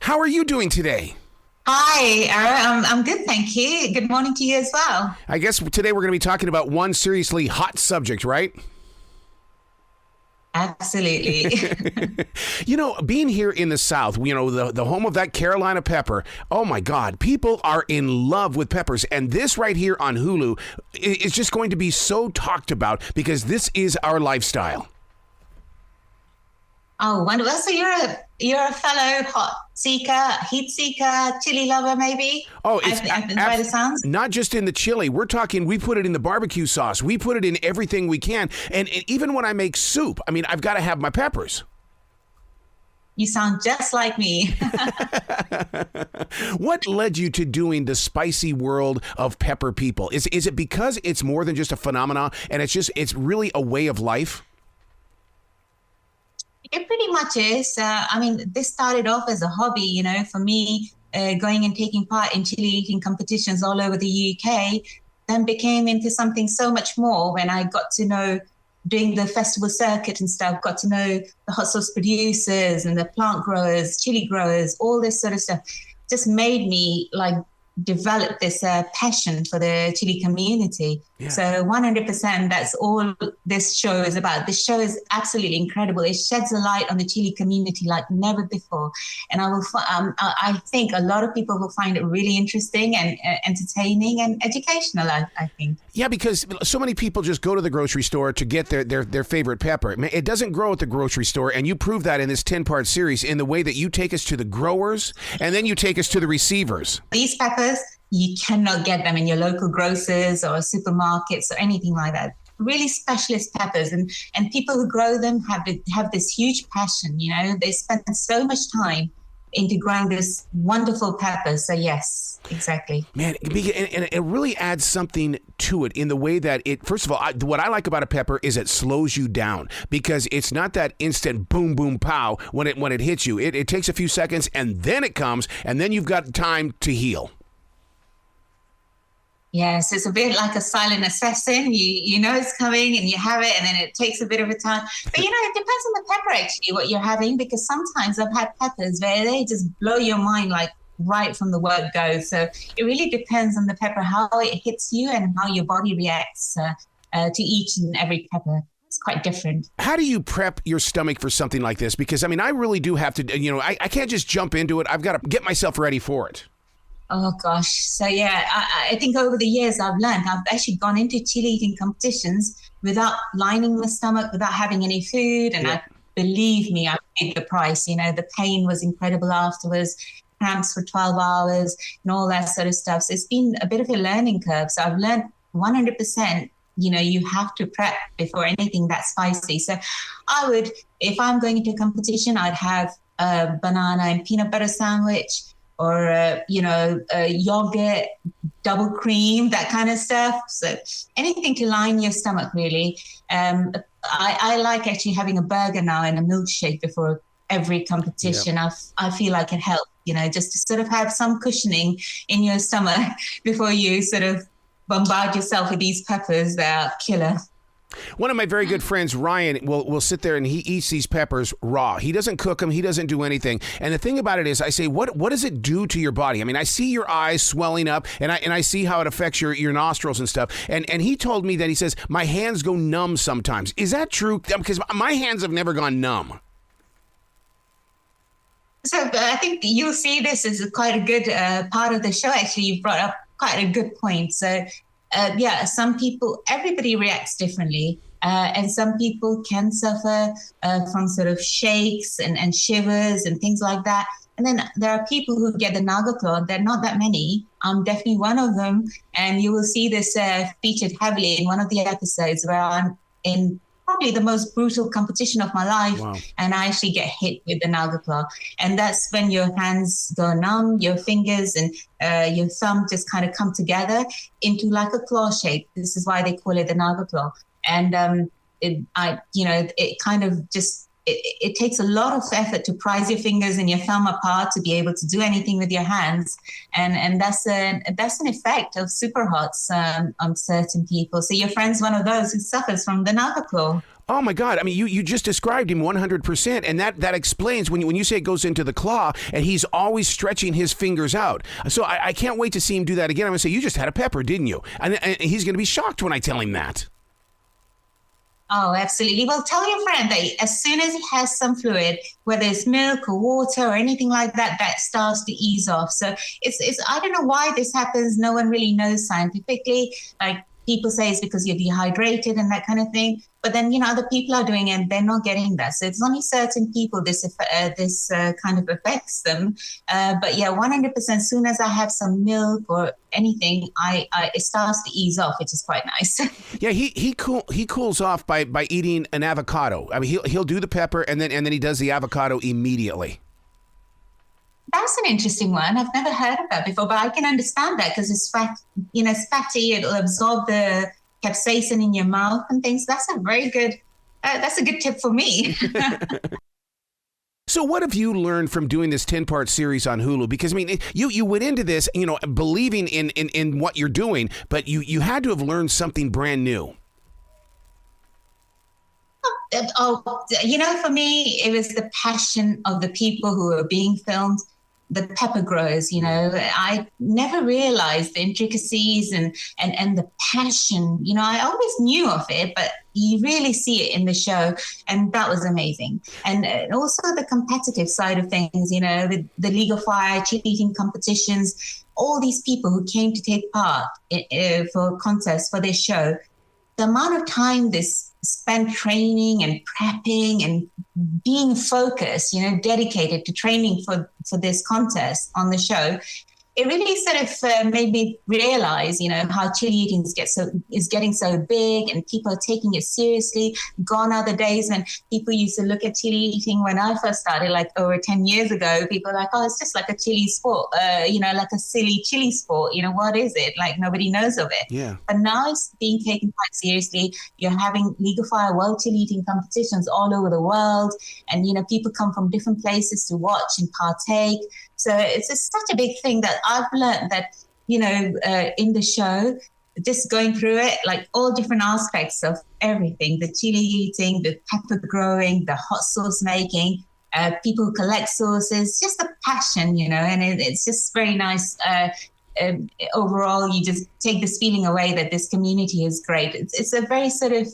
How are you doing today? Hi, Ara. I'm good, thank you. Good morning to you as well. I guess today we're going to be talking about one seriously hot subject, right? Absolutely. Being here in the South, the home of that Carolina pepper, oh my God, people are in love with peppers. And this right here on Hulu is just going to be so talked about because this is our lifestyle. Oh, wonderful. So you're a fellow hot seeker, heat seeker, chili lover, maybe? Oh, it's by the sounds. Not just in the chili. We're talking, we put it in the barbecue sauce. We put it in everything we can. And even when I make soup, I mean, I've got to have my peppers. You sound just like me. What led you to doing the spicy world of pepper people? Is it because it's more than just a phenomenon and it's really a way of life? It pretty much is. This started off as a hobby, for me, going and taking part in chili eating competitions all over the UK, then became into something so much more when I got to know, doing the festival circuit and stuff, got to know the hot sauce producers and the plant growers, chili growers, all this sort of stuff. Just made me develop this passion for the chili community. Yeah. So 100%, that's all this show is about. This show is absolutely incredible. It sheds a light on the chili community like never before. And I think a lot of people will find it really interesting and entertaining and educational, I think. Yeah, because so many people just go to the grocery store to get their favorite pepper. It doesn't grow at the grocery store, and you prove that in this 10-part series in the way that you take us to the growers and then you take us to the receivers. These peppers, you cannot get them in your local grocers or supermarkets or anything like that. Really specialist peppers, and people who grow them have this huge passion. They spend so much time into growing this wonderful pepper. So yes, exactly. Man, and it really adds something to it in the way that it, first of all, what I like about a pepper is it slows you down because it's not that instant boom, boom, pow when it hits you. It takes a few seconds and then it comes and then you've got time to heal. Yes, it's a bit like a silent assassin. You know it's coming and you have it and then it takes a bit of a time. But, it depends on the pepper actually, what you're having, because sometimes I've had peppers where they just blow your mind right from the word go. So it really depends on the pepper, how it hits you and how your body reacts to each and every pepper. It's quite different. How do you prep your stomach for something like this? Because, I really do have to, I can't just jump into it. I've got to get myself ready for it. Oh, gosh. So, yeah, I think over the years I've actually gone into chili eating competitions without lining my stomach, without having any food. And believe me, I paid the price. The pain was incredible afterwards, cramps for 12 hours and all that sort of stuff. So it's been a bit of a learning curve. So I've learned 100%, you have to prep before anything that's spicy. So I would, if I'm going into a competition, I'd have a banana and peanut butter sandwich, or, yogurt, double cream, that kind of stuff. So anything to line your stomach, really. I like actually having a burger now and a milkshake before every competition. Yep. I feel like it helps, just to sort of have some cushioning in your stomach before you sort of bombard yourself with these peppers that are killer. One of my very good friends, Ryan, will sit there and he eats these peppers raw. He doesn't cook them. He doesn't do anything. And the thing about it is, I say, what does it do to your body? I see your eyes swelling up, and I see how it affects your nostrils and stuff. And he told me that, he says, my hands go numb sometimes. Is that true? Because my hands have never gone numb. So I think you'll see this as quite a good part of the show. Actually, you've brought up quite a good point. So some people, everybody reacts differently. And some people can suffer from sort of shakes and shivers and things like that. And then there are people who get the naga claw. There are not that many. I'm definitely one of them. And you will see this featured heavily in one of the episodes where I'm in probably the most brutal competition of my life. Wow. And I actually get hit with the naga claw. And that's when your hands go numb, your fingers and your thumb just kind of come together into like a claw shape. This is why they call it the naga claw. And it kind of just, it takes a lot of effort to prise your fingers and your thumb apart to be able to do anything with your hands. And that's an effect of superhots on certain people. So your friend's one of those who suffers from the naga claw. Oh my God! I mean, you just described him 100%, and that explains when you say it goes into the claw, and he's always stretching his fingers out. So I can't wait to see him do that again. I'm gonna say, you just had a pepper, didn't you? And he's gonna be shocked when I tell him that. Oh, absolutely. Well, tell your friend that as soon as it has some fluid, whether it's milk or water or anything like that, that starts to ease off. So it's I don't know why this happens. No one really knows scientifically. Like, people say it's because you're dehydrated and that kind of thing. But then, other people are doing it and they're not getting that. So it's only certain people this kind of affects them. But yeah, 100%, as soon as I have some milk or anything, it starts to ease off, which is quite nice. Yeah, he cools off by eating an avocado. I mean, he'll do the pepper and then he does the avocado immediately. That's an interesting one. I've never heard of that before, but I can understand that because it's fat, it's fatty. It'll absorb the capsaicin in your mouth and things. That's a very good, that's a good tip for me. So what have you learned from doing this 10-part series on Hulu? Because, I mean, you went into this, believing in what you're doing, but you had to have learned something brand new. For me, it was the passion of the people who are being filmed, the pepper growers. I never realized the intricacies and the passion. I always knew of it, but you really see it in the show, and that was amazing. And also the competitive side of things, the League of Fire, chili eating competitions, all these people who came to take part for contests for this show. The amount of time this spent training and prepping and being focused, dedicated to training for this contest on the show, it really sort of made me realize, how chili eating is getting so big and people are taking it seriously. Gone are the days when people used to look at chili eating. When I first started, like over 10 years ago, people were like, oh, it's just like a chili sport, like a silly chili sport. What is it? Like, nobody knows of it. Yeah. But now it's being taken quite seriously. You're having League of Fire World Chili Eating competitions all over the world. And, people come from different places to watch and partake. So it's such a big thing that I've learned that, in the show, just going through it, like all different aspects of everything, the chili eating, the pepper growing, the hot sauce making, people who collect sauces, just the passion, and it's just very nice. Overall, you just take this feeling away that this community is great. It's a very sort of,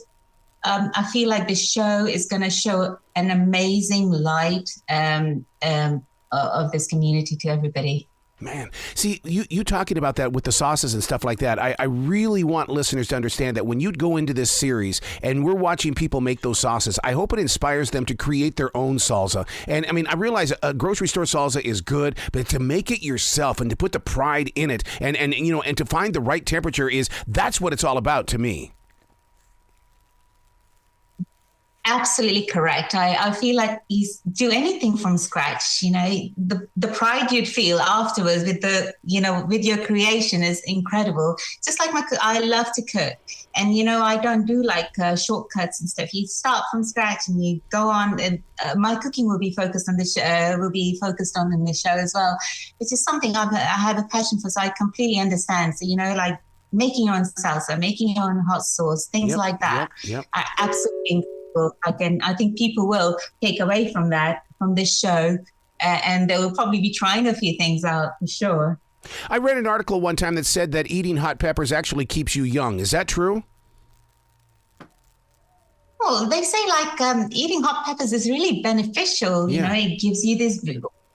I feel like the show is going to show an amazing light of this community to everybody. Man, see, you talking about that with the sauces and stuff like that, I really want listeners to understand that when you go into this series and we're watching people make those sauces, I hope it inspires them to create their own salsa. And I mean, I realize a grocery store salsa is good, but to make it yourself and to put the pride in it and to find the right temperature that's what it's all about to me. Absolutely correct. I feel like you do anything from scratch, the pride you'd feel afterwards with your creation is incredible. Just like I love to cook, and I don't do like shortcuts and stuff. You start from scratch and you go on. And my cooking will be focused on in the show as well, which is something I have a passion for. So I completely understand. So like making your own salsa, making your own hot sauce, things like that. Yep. I absolutely. I think people will take away from this show, and they will probably be trying a few things out for sure. I read an article one time that said that eating hot peppers actually keeps you young. Is that true? Well, they say like eating hot peppers is really beneficial. It gives you these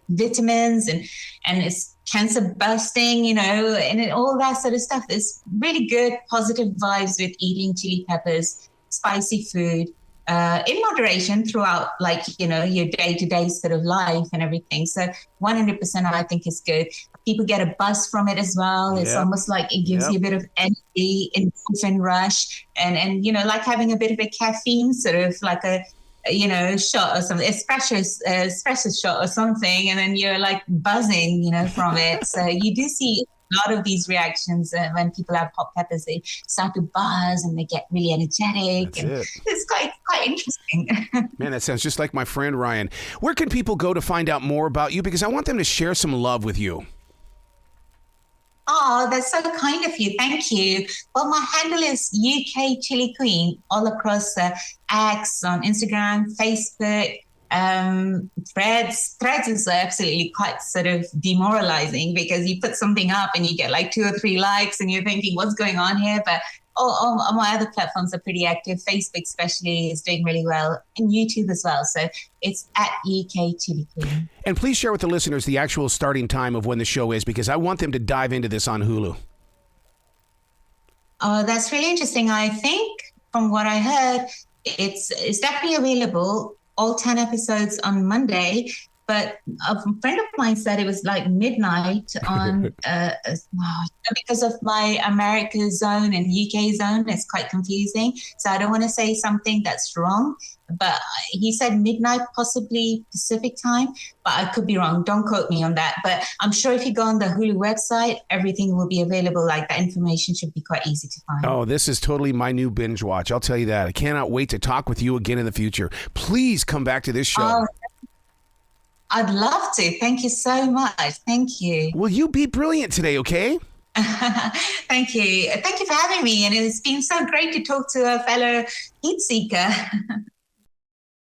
vitamins and it's cancer busting, and all that sort of stuff. There's really good positive vibes with eating chili peppers, spicy food. In moderation throughout, like, your day-to-day sort of life and everything. So 100% I think is good. People get a buzz from it as well. It's almost like it gives you a bit of energy, endorphin rush, and like having a bit of a caffeine, sort of like a shot or something, espresso shot or something, and then you're like buzzing, from it. So you do see a lot of these reactions when people have hot peppers. They start to buzz and they get really energetic. It's quite interesting. Man, that sounds just like my friend Ryan. Where can people go to find out more about you? Because I want them to share some love with you. Oh, that's so kind of you. Thank you. Well, my handle is UK Chilli Queen all across X, on Instagram, Facebook, Threads. Threads is absolutely quite sort of demoralizing because you put something up and you get like 2 or 3 likes and you're thinking, what's going on here? But all my other platforms are pretty active. Facebook especially is doing really well, and YouTube as well. So it's at UK Chilli Queen. And please share with the listeners the actual starting time of when the show is, because I want them to dive into this on Hulu. Oh, that's really interesting. I think from what I heard, it's definitely available, all 10 episodes on Monday. But a friend of mine said it was like midnight on, because of my America zone and UK zone, it's quite confusing. So I don't want to say something that's wrong, but he said midnight, possibly Pacific time, but I could be wrong. Don't quote me on that. But I'm sure if you go on the Hulu website, everything will be available. Like, the information should be quite easy to find. Oh, this is totally my new binge watch. I'll tell you that. I cannot wait to talk with you again in the future. Please come back to this show. Oh, I'd love to. Thank you so much. Thank you. Will you be brilliant today, okay? Thank you. Thank you for having me. And it's been so great to talk to a fellow heat seeker.